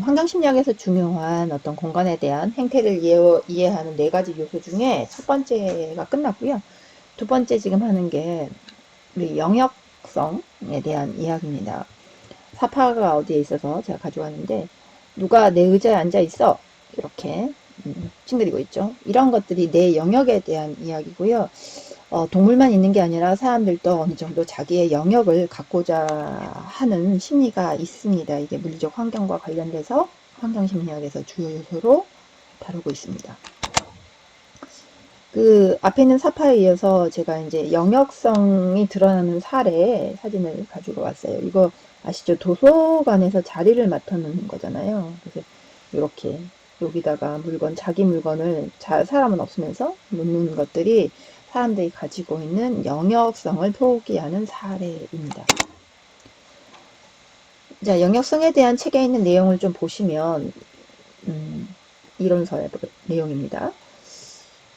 환경심리학에서 중요한 어떤 공간에 대한 행태를 이해하는 네 가지 요소 중에 첫 번째가 끝났고요. 두 번째 지금 하는 게 우리 영역성에 대한 이야기입니다. 사파가 어디에 있어서 제가 가져왔는데 누가 내 의자에 앉아 있어 이렇게 찡그리고 있죠. 이런 것들이 내 영역에 대한 이야기고요. 동물만 있는 게 아니라 사람들도 어느 정도 자기의 영역을 갖고자 하는 심리가 있습니다. 이게 물리적 환경과 관련돼서 환경심리학에서 주요 요소로 다루고 있습니다. 그 앞에 있는 사파에 이어서 제가 이제 영역성이 드러나는 사례 사진을 가지고 왔어요. 이거 아시죠? 도서관에서 자리를 맡아 놓는 거잖아요. 그래서 이렇게 여기다가 자기 물건을 사람은 없으면서 놓는 것들이 사람들이 가지고 있는 영역성을 표기하는 사례입니다. 자, 영역성에 대한 책에 있는 내용을 좀 보시면 이론서의 내용입니다.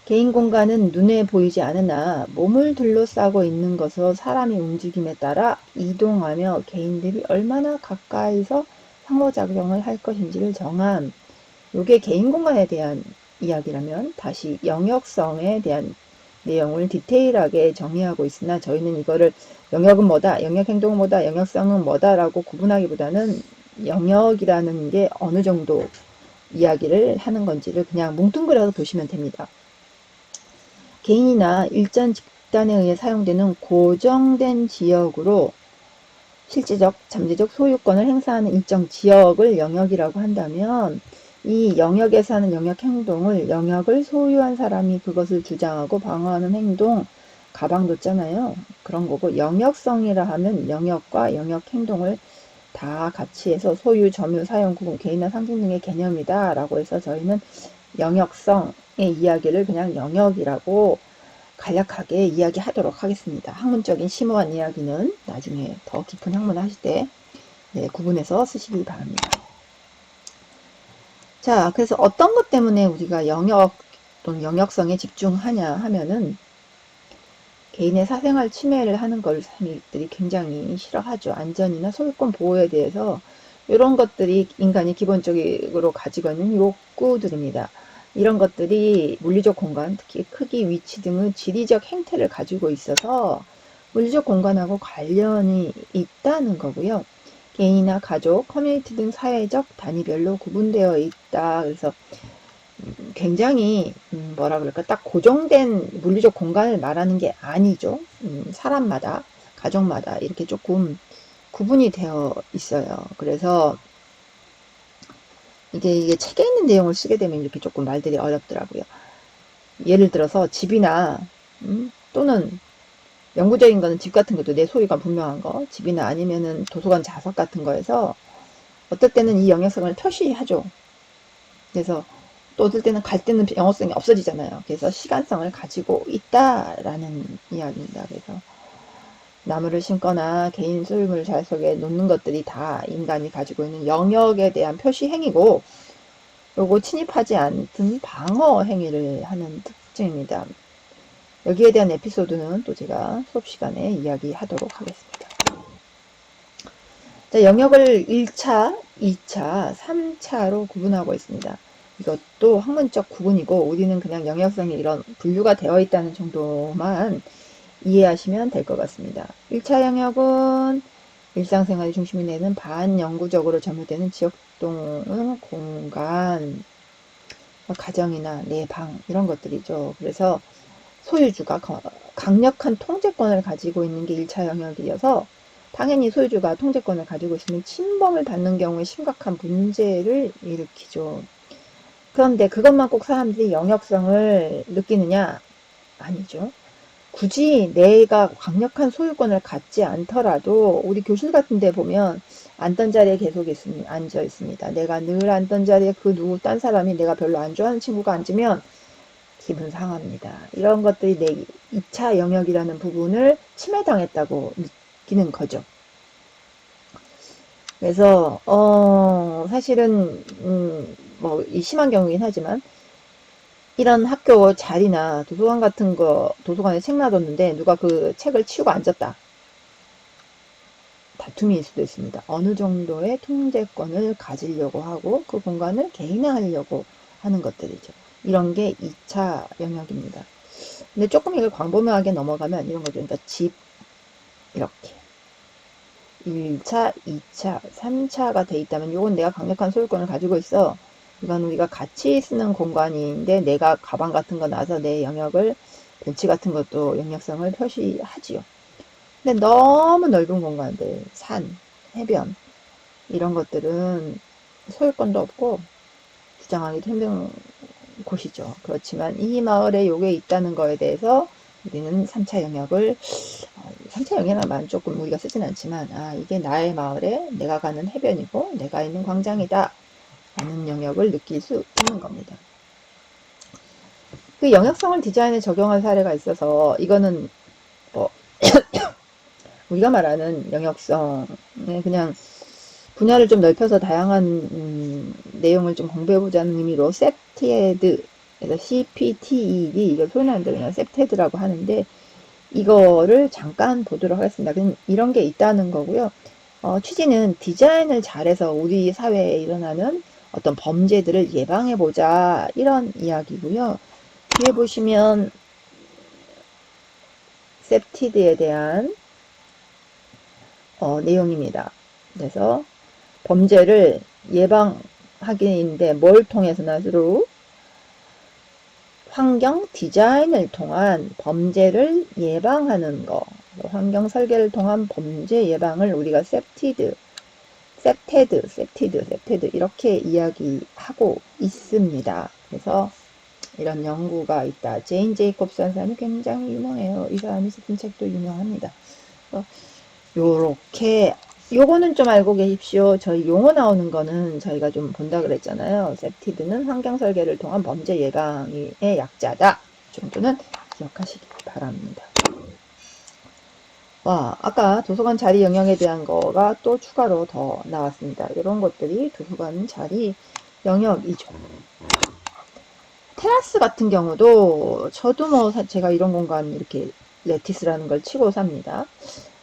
개인 공간은 눈에 보이지 않으나 몸을 둘러싸고 있는 것으로 사람의 움직임에 따라 이동하며 개인들이 얼마나 가까이서 상호작용을 할 것인지를 정함. 요게 개인 공간에 대한 이야기라면 다시 영역성에 대한 내용을 디테일하게 정의하고 있으나 저희는 이거를 영역은 뭐다, 영역행동은 뭐다, 영역성은 뭐다라고 구분하기보다는 영역이라는 게 어느 정도 이야기를 하는 건지를 그냥 뭉뚱그려서 보시면 됩니다. 개인이나 일전 집단에 의해 사용되는 고정된 지역으로 실제적, 잠재적 소유권을 행사하는 일정 지역을 영역이라고 한다면 이 영역에서 하는 영역 행동을 영역을 소유한 사람이 그것을 주장하고 방어하는 행동, 가방 뒀잖아요. 그런 거고 영역성이라 하면 영역과 영역 행동을 다 같이 해서 소유, 점유, 사용, 구분, 개인이나 상징 등의 개념이다 라고 해서 저희는 영역성의 이야기를 그냥 영역이라고 간략하게 이야기하도록 하겠습니다. 학문적인 심오한 이야기는 나중에 더 깊은 학문을 하실 때 구분해서 쓰시기 바랍니다. 자, 그래서 어떤 것 때문에 우리가 영역 또는 영역성에 집중하냐 하면은 개인의 사생활 침해를 하는 걸 사람들이 굉장히 싫어하죠. 안전이나 소유권 보호에 대해서 이런 것들이 인간이 기본적으로 가지고 있는 욕구들입니다. 이런 것들이 물리적 공간, 특히 크기, 위치 등의 지리적 행태를 가지고 있어서 물리적 공간하고 관련이 있다는 거고요. 개인이나 가족, 커뮤니티 등 사회적 단위별로 구분되어 있다. 그래서 굉장히 뭐라 그럴까 딱 고정된 물리적 공간을 말하는 게 아니죠. 사람마다 가족마다 이렇게 조금 구분이 되어 있어요. 그래서 이게 책에 있는 내용을 쓰게 되면 이렇게 조금 말들이 어렵더라고요. 예를 들어서 집이나 또는 영구적인 거는 집 같은 것도 내 소유가 분명한 거, 집이나 아니면은 도서관 자석 같은 거에서 어떨 때는 이 영역성을 표시하죠. 그래서 또 어떨 때는 갈 때는 영어성이 없어지잖아요. 그래서 시간성을 가지고 있다라는 이야기입니다. 그래서 나무를 심거나 개인 소유물 자석에 놓는 것들이 다 인간이 가지고 있는 영역에 대한 표시 행위고 요거 침입하지 않든 방어 행위를 하는 특징입니다. 여기에 대한 에피소드는 또 제가 수업 시간에 이야기하도록 하겠습니다. 자, 영역을 1차, 2차, 3차로 구분하고 있습니다. 이것도 학문적 구분이고 우리는 그냥 영역성이 이런 분류가 되어 있다는 정도만 이해하시면 될 것 같습니다. 1차 영역은 일상생활이 중심이 되는 반영구적으로 점유되는 지역동 공간, 가정이나 내 방 이런 것들이죠. 그래서 소유주가 강력한 통제권을 가지고 있는 게 1차 영역이어서 당연히 소유주가 통제권을 가지고 있으면 침범을 받는 경우에 심각한 문제를 일으키죠. 그런데 그것만 꼭 사람들이 영역성을 느끼느냐? 아니죠. 굳이 내가 강력한 소유권을 갖지 않더라도 우리 교실 같은 데 보면 앉던 자리에 계속 앉아 있습니다. 내가 늘 앉던 자리에 그 누구 딴 사람이 내가 별로 안 좋아하는 친구가 앉으면 기분 상합니다. 이런 것들이 내 2차 영역이라는 부분을 침해당했다고 느끼는 거죠. 그래서 사실은 뭐 심한 경우긴 하지만 이런 학교 자리나 도서관 같은 거 도서관에 책 놔뒀는데 누가 그 책을 치우고 앉았다. 다툼일 수도 있습니다. 어느 정도의 통제권을 가지려고 하고 그 공간을 개인화하려고 하는 것들이죠. 이런 게 2차 영역입니다. 근데 조금 이걸 광범위하게 넘어가면 이런 거죠. 그러니까 집 이렇게 1차, 2차, 3차가 돼 있다면 이건 내가 강력한 소유권을 가지고 있어. 이건 우리가 같이 쓰는 공간인데 내가 가방 같은 거 놔서 내 영역을 벤치 같은 것도 영역성을 표시하지요. 근데 너무 넓은 공간들, 산, 해변 이런 것들은 소유권도 없고 주장하기도 힘든 곳이죠. 그렇지만 이 마을에 요게 있다는 거에 대해서 우리는 3차 영역을 3차 영역이라는 말은 조금 우리가 쓰진 않지만 이게 나의 마을에 내가 가는 해변이고 내가 있는 광장이다 라는 영역을 느낄 수 있는 겁니다. 그 영역성을 디자인에 적용한 사례가 있어서 이거는 뭐 우리가 말하는 영역성에 그냥 분야를 좀 넓혀서 다양한 내용을 좀 공부해보자는 의미로 셉티에드 그래서 CPTED 이걸 표현하는데 그냥 셉테드라고 하는데 이거를 잠깐 보도록 하겠습니다. 이런 게 있다는 거고요. 취지는 디자인을 잘해서 우리 사회에 일어나는 어떤 범죄들을 예방해보자 이런 이야기고요. 뒤에 보시면 셉티드에 대한 내용입니다. 그래서 범죄를 예방하기인데 뭘 통해서나 주로 환경 디자인을 통한 범죄를 예방하는 거, 환경 설계를 통한 범죄 예방을 우리가 셉티드 이렇게 이야기하고 있습니다. 그래서 이런 연구가 있다. 제인 제이콥스라는 사람이 굉장히 유명해요. 이 사람이 쓴 책도 유명합니다. 요렇게 요거는 좀 알고 계십시오. 저희 용어 나오는 거는 저희가 좀 본다 그랬잖아요. 셉티드는 환경 설계를 통한 범죄 예방의 약자다. 정도는 기억하시기 바랍니다. 아까 도서관 자리 영역에 대한 거가 또 추가로 더 나왔습니다. 이런 것들이 도서관 자리 영역이죠. 테라스 같은 경우도 저도 뭐 제가 이런 공간 이렇게 레티스라는 걸 치고 삽니다.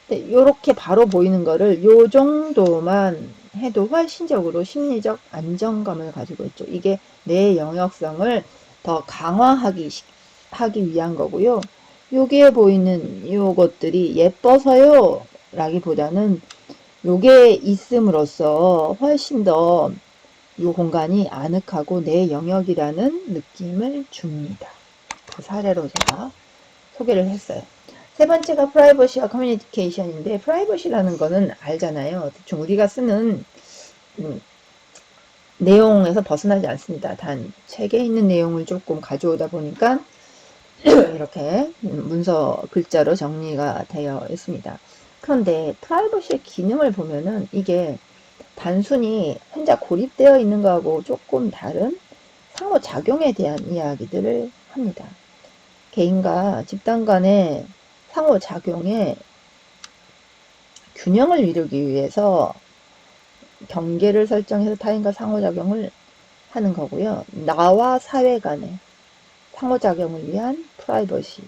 요렇게 바로 보이는 거를 요 정도만 해도 훨씬적으로 심리적 안정감을 가지고 있죠. 이게 내 영역성을 더 강화하기 위한 거고요. 여기에 보이는 요것들이 예뻐서요 라기보다는 요게 있음으로써 훨씬 더 이 공간이 아늑하고 내 영역이라는 느낌을 줍니다. 그 사례로 제가 소개를 했어요. 세 번째가 프라이버시와 커뮤니케이션인데 프라이버시라는 거는 알잖아요. 대충 우리가 쓰는 내용에서 벗어나지 않습니다. 단 책에 있는 내용을 조금 가져오다 보니까 이렇게 문서 글자로 정리가 되어 있습니다. 그런데 프라이버시의 기능을 보면은 이게 단순히 혼자 고립되어 있는 거하고 조금 다른 상호작용에 대한 이야기들을 합니다. 개인과 집단 간의 상호작용에 균형을 이루기 위해서 경계를 설정해서 타인과 상호작용을 하는 거고요. 나와 사회 간의 상호작용을 위한 프라이버시를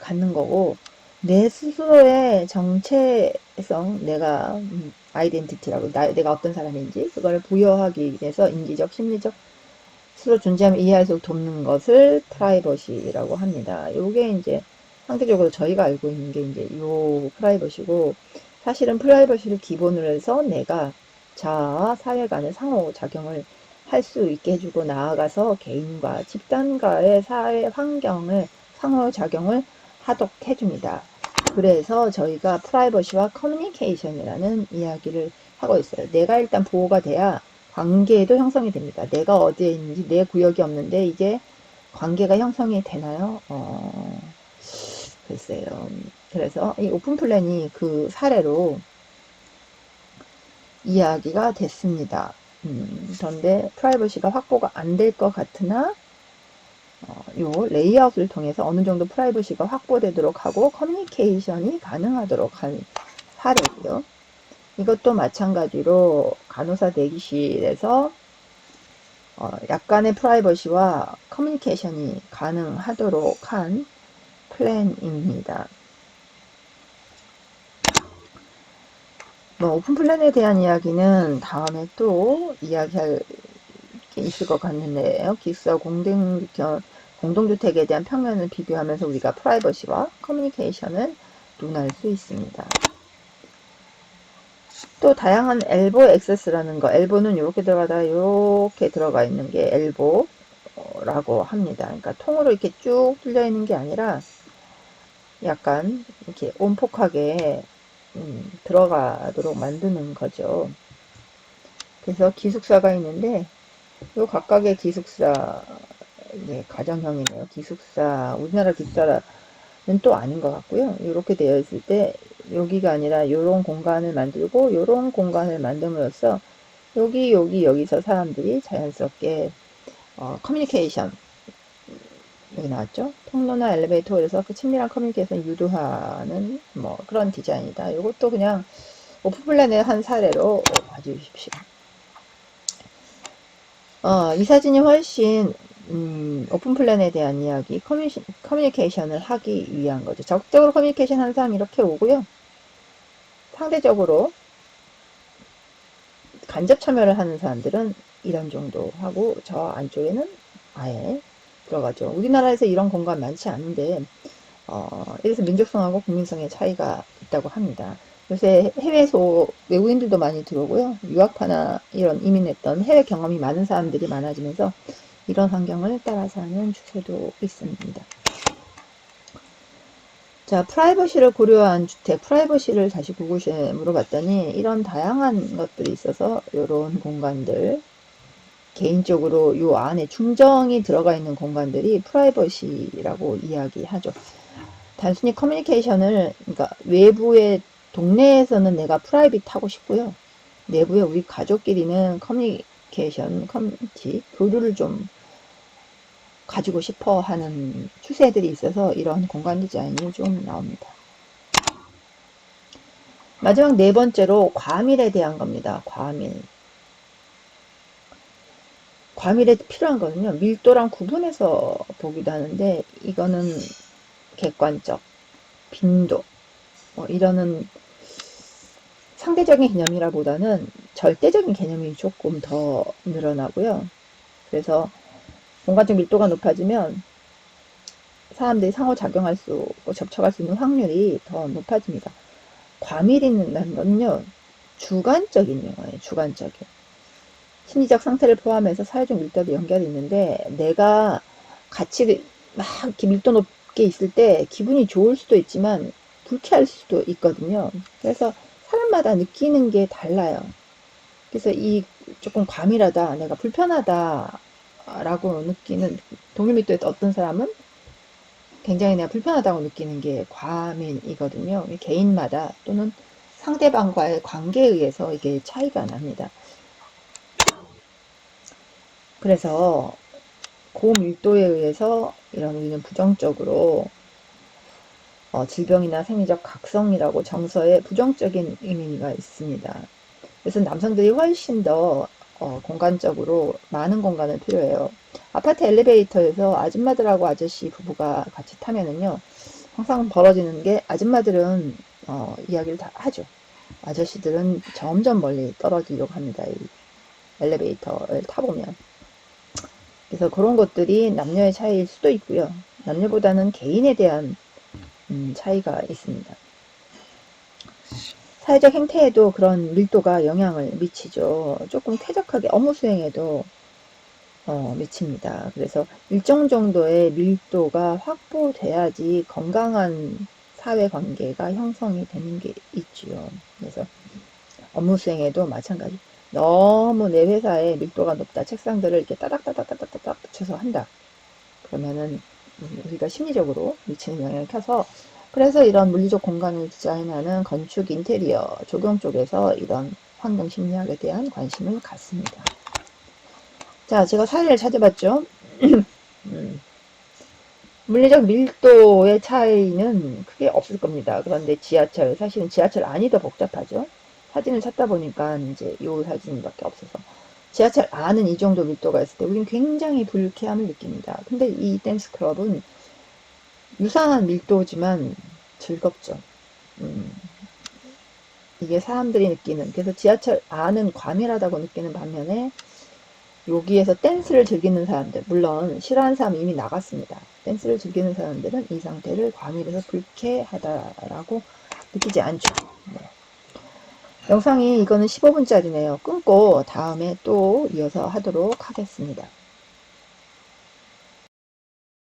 갖는 거고, 내 스스로의 정체성, 내가 아이덴티티라고 내가 어떤 사람인지 그걸 부여하기 위해서 인지적, 심리적 스스로 존재함을 이해할 수 돕는 것을 프라이버시라고 합니다. 요게 이제 상대적으로 저희가 알고 있는 게 이제 요 프라이버시고, 사실은 프라이버시를 기본으로 해서 내가 자아와 사회 간의 상호작용을 할 수 있게 해주고 나아가서 개인과 집단과의 사회 환경을 상호작용을 하도록 해줍니다. 그래서 저희가 프라이버시와 커뮤니케이션이라는 이야기를 하고 있어요. 내가 일단 보호가 돼야 관계도 형성이 됩니다. 내가 어디에 있는지 내 구역이 없는데 이게 관계가 형성이 되나요? 글쎄요. 그래서 이 오픈 플랜이 그 사례로 이야기가 됐습니다. 그런데 프라이버시가 확보가 안 될 것 같으나 요 레이아웃을 통해서 어느 정도 프라이버시가 확보되도록 하고 커뮤니케이션이 가능하도록 한 사례고요. 이것도 마찬가지로 간호사 대기실에서 약간의 프라이버시와 커뮤니케이션이 가능하도록 한 플랜입니다. 뭐 오픈 플랜에 대한 이야기는 다음에 또 이야기할 게 있을 것 같는데요. 기숙사 공동주택에 대한 평면을 비교하면서 우리가 프라이버시와 커뮤니케이션을 논할 수 있습니다. 또 다양한 엘보 액세스라는 거, 엘보는 이렇게 들어가다가 이렇게 들어가 있는 게 엘보라고 합니다. 그러니까 통으로 이렇게 쭉 뚫려 있는 게 아니라 약간 이렇게 온폭하게 들어가도록 만드는 거죠. 그래서 기숙사가 있는데 요 각각의 기숙사, 예, 가정형이네요. 기숙사, 우리나라 기숙사는 또 아닌 것 같고요. 이렇게 되어 있을 때 여기가 아니라 요런 공간을 만들고 요런 공간을 만듦으로써 여기서 사람들이 자연스럽게 커뮤니케이션, 여기 나왔죠? 통로나 엘리베이터에서 그 친밀한 커뮤니케이션 유도하는 뭐 그런 디자인이다. 이것도 그냥 오픈플랜의 한 사례로 봐주십시오. 이 사진이 훨씬 오픈플랜에 대한 이야기, 커뮤니케이션을 하기 위한 거죠. 적극적으로 커뮤니케이션 하는 사람이 이렇게 오고요. 상대적으로 간접 참여를 하는 사람들은 이런 정도 하고 저 안쪽에는 아예 들어가죠. 우리나라에서 이런 공간 많지 않은데 이래서 민족성하고 국민성의 차이가 있다고 합니다. 요새 해외에서 외국인들도 많이 들어오고요. 유학파나 이런 이민했던 해외 경험이 많은 사람들이 많아지면서 이런 환경을 따라 사는 추세도 있습니다. 자, 프라이버시를 고려한 주택, 프라이버시를 다시 구글에 물어봤더니 이런 다양한 것들이 있어서 이런 공간들, 개인적으로 요 안에 중정이 들어가 있는 공간들이 프라이버시라고 이야기하죠. 단순히 커뮤니케이션을, 그러니까 외부의 동네에서는 내가 프라이빗하고 싶고요. 내부에 우리 가족끼리는 커뮤니티, 교류를 좀 가지고 싶어 하는 추세들이 있어서 이런 공간 디자인이 좀 나옵니다. 마지막 네 번째로 과밀에 대한 겁니다. 과밀. 과밀에 필요한 거는요, 밀도랑 구분해서 보기도 하는데, 이거는 객관적, 빈도, 이러는 상대적인 개념이라보다는 절대적인 개념이 조금 더 늘어나고요. 그래서 공간적 밀도가 높아지면 사람들이 상호작용할 접촉할 수 있는 확률이 더 높아집니다. 과밀이라는 건요, 주관적인 용어예요. 주관적인. 심리적 상태를 포함해서 사회적 밀도도 연결이 있는데, 내가 같이 막 이렇게 밀도 높게 있을 때 기분이 좋을 수도 있지만 불쾌할 수도 있거든요. 그래서 사람마다 느끼는 게 달라요. 그래서 이 조금 과밀하다, 내가 불편하다 라고 느끼는 동일밀도의 어떤 사람은 굉장히 내가 불편하다고 느끼는 게 과민이거든요. 개인마다 또는 상대방과의 관계에 의해서 이게 차이가 납니다. 그래서 고밀도에 의해서 이런 우리는 부정적으로 질병이나 생리적 각성이라고 정서에 부정적인 의미가 있습니다. 그래서 남성들이 훨씬 더 공간적으로 많은 공간을 필요해요. 아파트 엘리베이터에서 아줌마들하고 아저씨 부부가 같이 타면은요, 항상 벌어지는 게 아줌마들은 이야기를 다 하죠. 아저씨들은 점점 멀리 떨어지려고 합니다. 이 엘리베이터를 타보면. 그래서 그런 것들이 남녀의 차이일 수도 있고요. 남녀보다는 개인에 대한 차이가 있습니다. 사회적 행태에도 그런 밀도가 영향을 미치죠. 조금 쾌적하게 업무 수행에도 미칩니다. 그래서 일정 정도의 밀도가 확보돼야지 건강한 사회관계가 형성이 되는 게 있지요. 그래서 업무 수행에도 마찬가지. 너무 내 회사에 밀도가 높다. 책상들을 이렇게 따닥따닥따닥따닥 붙여서 한다. 그러면은 우리가 심리적으로 미치는 영향을 켜서, 그래서 이런 물리적 공간을 디자인하는 건축 인테리어 조경 쪽에서 이런 환경 심리학에 대한 관심을 갖습니다. 자, 제가 사례를 찾아봤죠. 물리적 밀도의 차이는 크게 없을 겁니다. 그런데 지하철, 사실은 지하철 안이 더 복잡하죠. 사진을 찾다 보니까 이제 요 사진밖에 없어서. 지하철 안은 이 정도 밀도가 있을 때 우리는 굉장히 불쾌함을 느낍니다. 근데 이 댄스 클럽은 유사한 밀도지만 즐겁죠. 이게 사람들이 느끼는, 그래서 지하철 안은 과밀하다고 느끼는 반면에 여기에서 댄스를 즐기는 사람들, 물론 싫어하는 사람 이미 나갔습니다. 댄스를 즐기는 사람들은 이 상태를 과밀해서 불쾌하다라고 느끼지 않죠. 네. 영상이 이거는 15분짜리네요. 끊고 다음에 또 이어서 하도록 하겠습니다.